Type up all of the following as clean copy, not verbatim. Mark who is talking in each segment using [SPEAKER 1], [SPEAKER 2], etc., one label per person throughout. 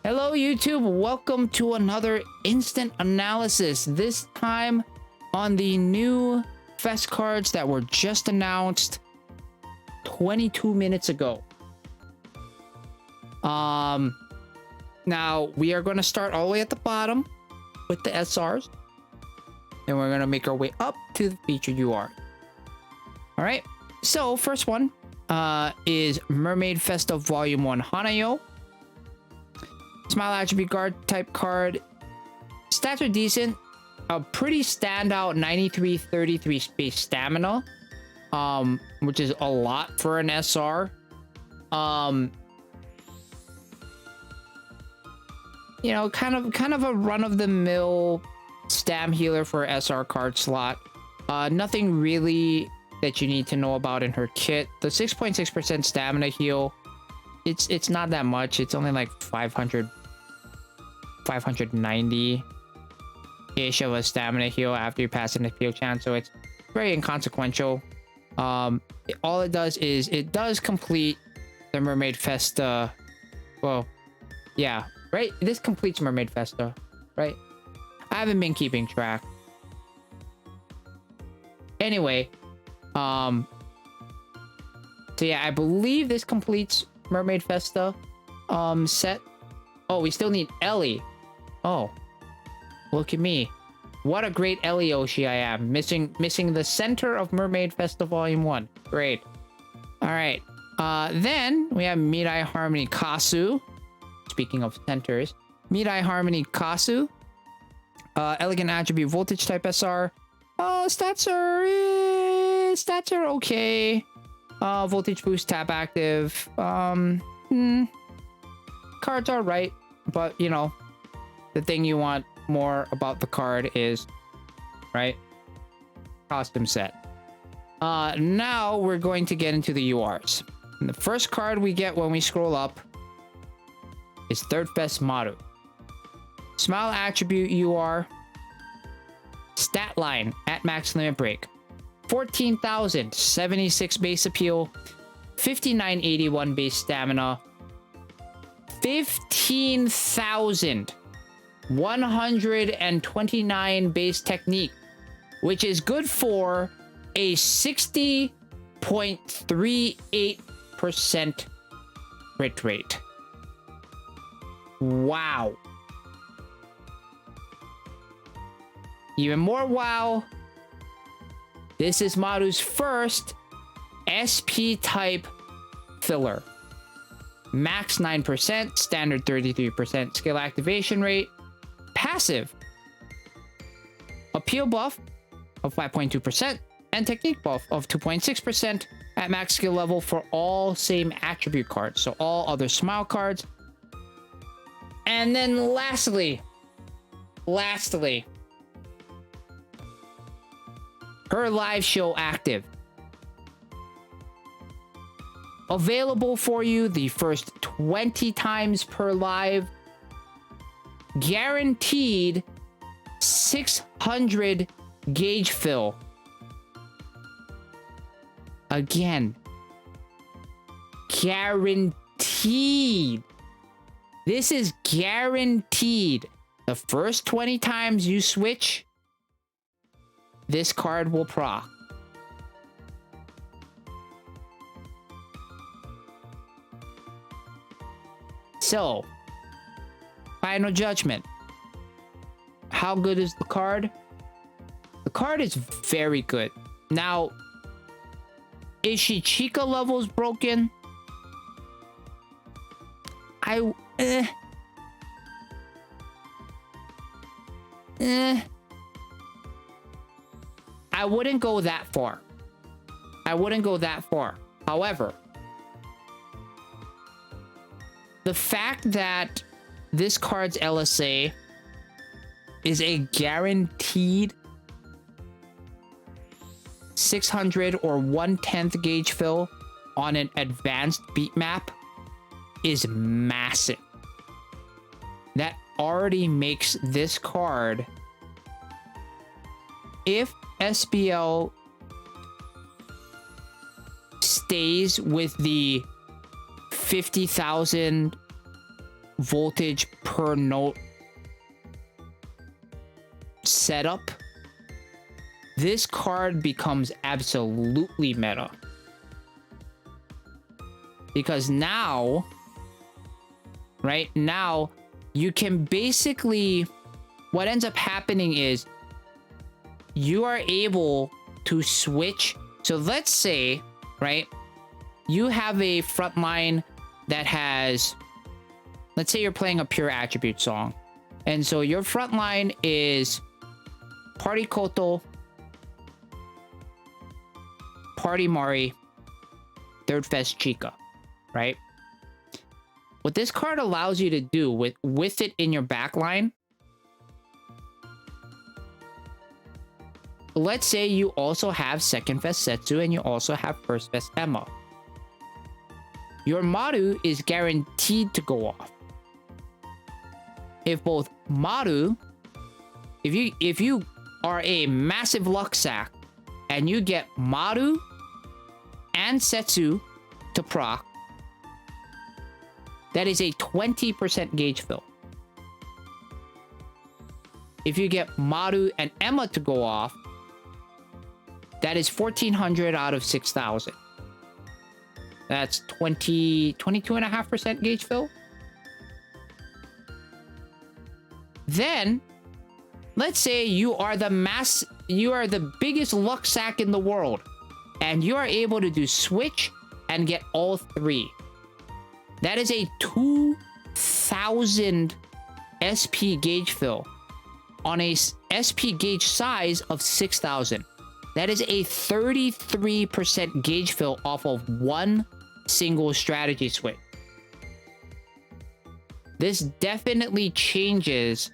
[SPEAKER 1] Hello YouTube, welcome to another instant analysis, this time on the new FES cards that were just announced 22 minutes ago. Now we are going to start all the way at the bottom with the SRs, and we're going to make our way up to the featured UR. Alright, so first one is Mermaid Festa Volume 1 Hanayo. Smile attribute guard type card. Stats are decent. A pretty standout 93-33 space stamina, which is a lot for an SR. You know, kind of a run-of-the-mill stam healer for SR card slot. Nothing really that you need to know about in her kit. The 6.6% stamina heal, it's not that much. It's only like 590-ish of a stamina heal after you pass an appeal chance, so it's very inconsequential. All it does is it does complete the Mermaid Festa. Well, yeah, right? This completes Mermaid Festa, right? I haven't been keeping track. Anyway, so yeah, I believe this completes Mermaid Festa set. Oh, we still need Ellie. Oh, look at me. What a great Ellie Oshi I am. Missing the center of Mermaid Festa Volume 1. Great. Alright. Then we have Mirai Harmony Kasu. Speaking of centers. Mirai Harmony Kasu. Elegant attribute voltage type SR. Stats are okay. Voltage boost tap active. Cards are right, but you know, the thing you want more about the card is, right, costume set. Now we're going to get into the URs. And the first card we get when we scroll up is third best Maru. Smile attribute UR. Stat line at max limit break. 14,076 base appeal. 5981 base stamina. 15,129 base technique, which is good for a 60.38% crit rate. Wow. Even more wow. This is Maru's first SP type filler. Max 9%, standard 33% skill activation rate, passive appeal buff of 5.2%, and technique buff of 2.6% at max skill level for all same attribute cards, so all other smile cards. And then lastly, her live show active. Available for you the first 20 times per live. Guaranteed 600 gauge fill. Again. Guaranteed. This is guaranteed. The first 20 times you switch, this card will proc. So, final judgment. How good is the card? The card is very good. Now, is she Chika levels broken? I wouldn't go that far. However, the fact that this card's LSA is a guaranteed 600 or 1/10 gauge fill on an advanced beat map is massive. That already makes this card, if SBL stays with the 50,000 voltage per note setup, this card becomes absolutely meta. Because now, right now, you can basically, what ends up happening is you are able to switch. So let's say, right, you have a front line that has, let's say you're playing a pure attribute song. And so your front line is Party Koto, Party Mari, Third FES Chika, right? What this card allows you to do with it in your backline, let's say you also have second FES Setsu and you also have first FES Emma. Your Maru is guaranteed to go off. If both Maru, if you are a massive luck sack and you get Maru and Setsu to proc, that is a 20% gauge fill. If you get Maru and Emma to go off, that is 1,400 out of 6,000. That's 22.5% gauge fill. Then, let's say you are the biggest luck sack in the world, and you are able to do switch and get all three. That is a 2,000 SP gauge fill on a SP gauge size of 6,000. That is a 33% gauge fill off of one single strategy switch. This definitely changes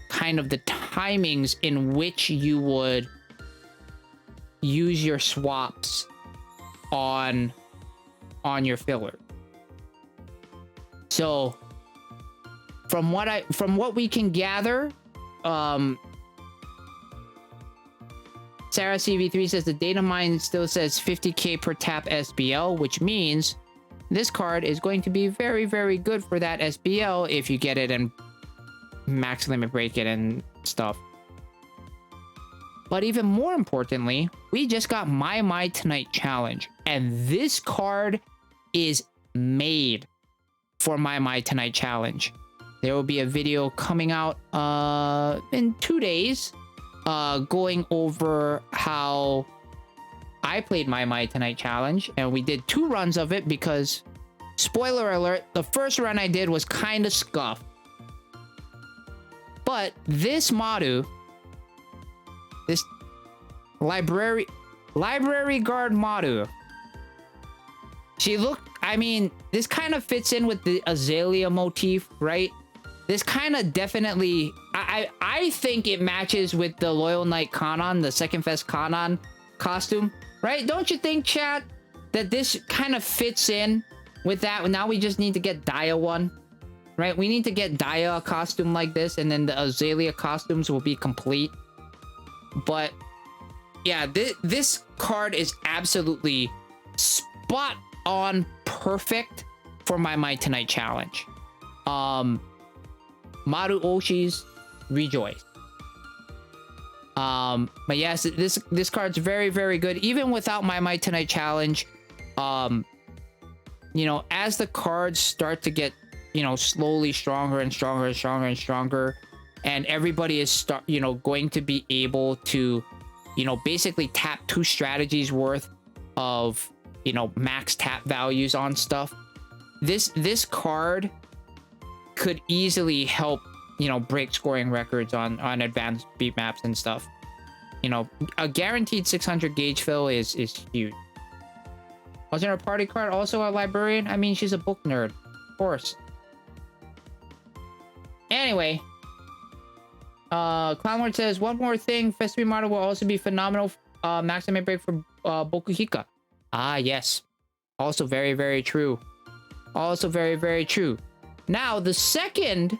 [SPEAKER 1] kind of the timings in which you would use your swaps on your filler. So from what we can gather, Sarah CV3 says the data mine still says 50k per tap SBL, which means this card is going to be very, very good for that SBL if you get it and max limit break it and stuff. But even more importantly, we just got My Tonight Challenge, and this card is made for My Tonight Challenge. There will be a video coming out in 2 days going over how I played My Tonight Challenge, and we did 2 runs of it because, spoiler alert, the first run I did was kind of scuffed. But this Maru, this library guard Maru, I mean, this kind of fits in with the Azalea motif, right? This kind of definitely, I think it matches with the Loyal Knight Kanon, the second FES Kanon costume, right? Don't you think, chat, that this kind of fits in with that? Now we just need to get Daya one, right? We need to get Daya a costume like this, and then the Azalea costumes will be complete. But yeah, this card is absolutely spot on perfect for My Tonight Challenge. Maru Oshi's Rejoice. But yes, this card's very, very good. Even without My Tonight Challenge, you know, as the cards start to get, you know, slowly stronger and stronger and stronger and stronger, and everybody is going to be able to, you know, basically tap 2 strategies worth of, you know, max tap values on stuff. This card could easily help, you know, break scoring records on advanced beat maps and stuff. You know, a guaranteed 600 gauge fill is huge. Wasn't her party card also a librarian? I mean, she's a book nerd, of course. Anyway, Clownlord says, one more thing, Festival Model will also be phenomenal maximum break for Bokuhika. Ah, yes. Also very, very true. Also very, very true. Now, the second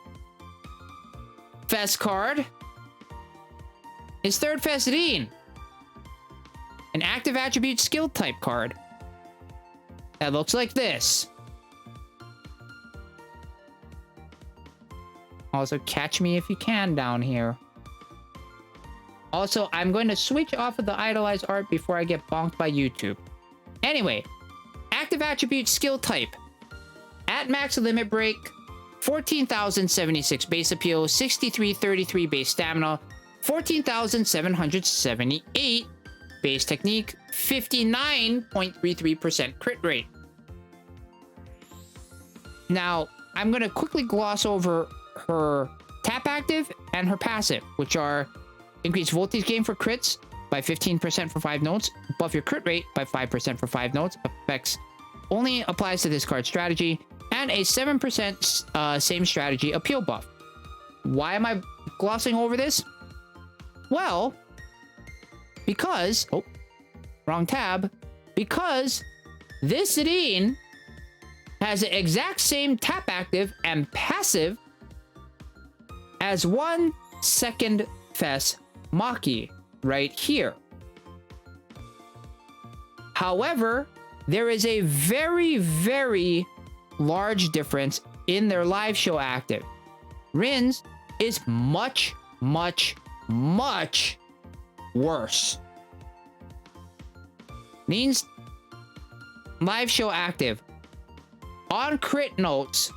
[SPEAKER 1] FES card is Third FES Rin, an active attribute skill type card that looks like this. Also, catch me if you can down here. Also, I'm going to switch off of the idolized art before I get bonked by YouTube. Anyway, active attribute skill type. At max limit break, 14,076 base appeal, 6,333 base stamina, 14,778 base technique, 59.33% crit rate. Now, I'm going to quickly gloss over her tap active and her passive, which are increase voltage gain for crits by 15% for 5 notes, buff your crit rate by 5% for 5 notes, effects only applies to this card strategy, and a 7% same strategy appeal buff. Why am I glossing over this? Well, because... Oh, wrong tab. Because this Zidane has the exact same tap active and passive as one second FES Maki right here. However, there is a very, very large difference in their live show active. Rin's is much, much, much worse. Means live show active on crit notes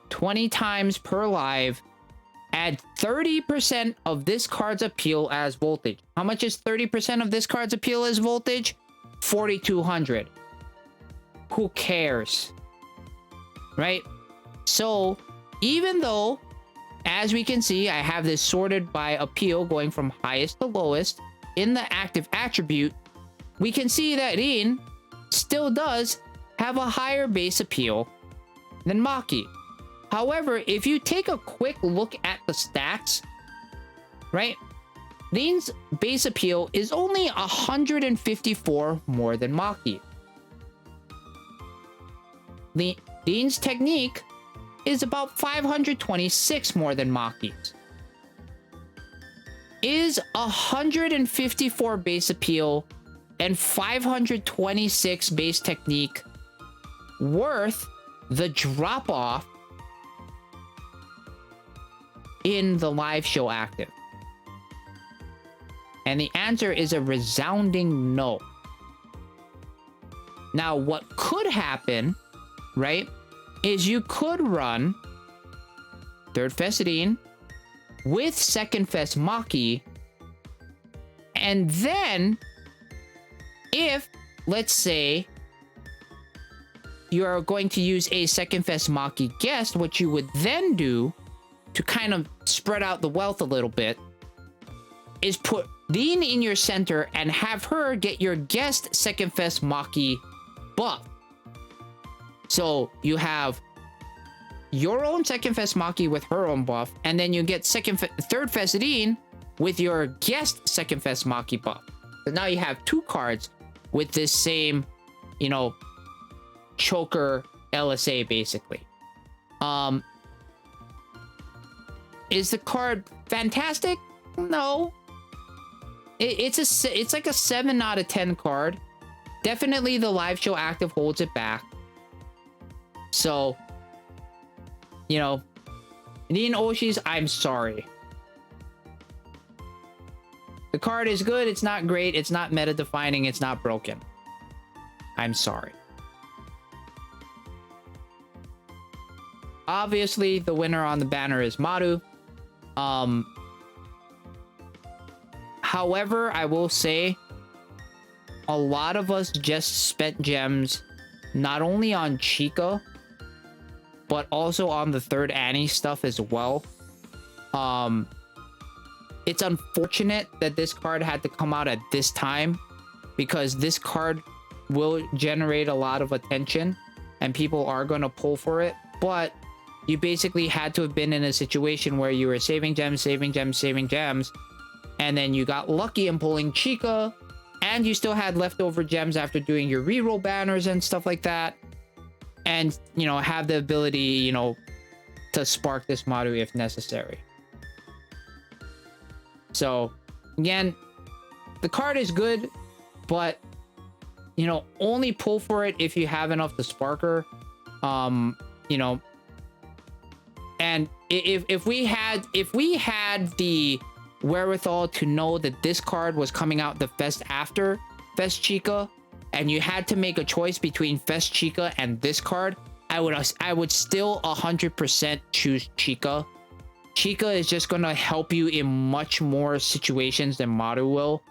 [SPEAKER 1] 20 times per live, add 30% of this card's appeal as voltage. How much is 30% of this card's appeal as voltage? 4,200. Who cares? Right? So, even though, as we can see, I have this sorted by appeal going from highest to lowest in the active attribute, we can see that Rin still does have a higher base appeal than Maki. However, if you take a quick look at the stats, right? Rin's base appeal is only 154 more than Maki. Rin's technique is about 526 more than Maki's. Is 154 base appeal and 526 base technique worth the drop off in the live show active? And the answer is a resounding no. Now, what could happen, right, is you could run third FES Zidane with second FES Maki, and then if, let's say, you're going to use a second FES Maki guest, what you would then do to kind of spread out the wealth a little bit is put Rin in your center and have her get your guest second FES Maki buff. So you have your own second FES Maki with her own buff, and then you get third FES Zidane with your guest second FES Maki buff. So now you have two cards with this same, you know, choker LSA basically. Is the card fantastic? No. It's like a 7 out of 10 card. Definitely the live show active holds it back. So, you know, Rin Oshi's, I'm sorry. The card is good, it's not great, it's not meta defining, it's not broken. I'm sorry. Obviously, the winner on the banner is Maru. However, I will say a lot of us just spent gems not only on Chika, but also on the third Annie stuff as well. It's unfortunate that this card had to come out at this time, because this card will generate a lot of attention and people are going to pull for it. But you basically had to have been in a situation where you were saving gems, saving gems, saving gems, and then you got lucky in pulling Chika, and you still had leftover gems after doing your reroll banners and stuff like that, and, you know, have the ability, you know, to spark this Maru if necessary. So, again, the card is good, but, you know, only pull for it if you have enough to spark her. You know, And if we had the wherewithal to know that this card was coming out the fest after Fest Chika, and you had to make a choice between Fest Chika and this card, I would still 100% choose Chika. Chika is just gonna help you in much more situations than Maru will.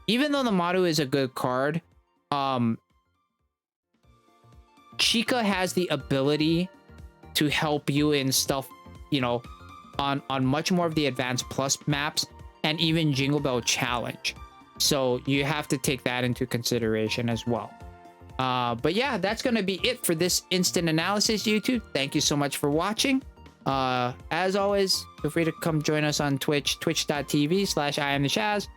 [SPEAKER 1] Even though the Maru is a good card, Chika has the ability to help you in stuff, you know, on much more of the advanced plus maps and even Jingle Bell Challenge. So you have to take that into consideration as well. But yeah, that's going to be it for this instant analysis, YouTube. Thank you so much for watching. As always, feel free to come join us on Twitch, twitch.tv/IamTheShaz.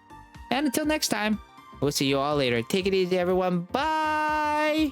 [SPEAKER 1] And until next time, we'll see you all later. Take it easy, everyone. Bye!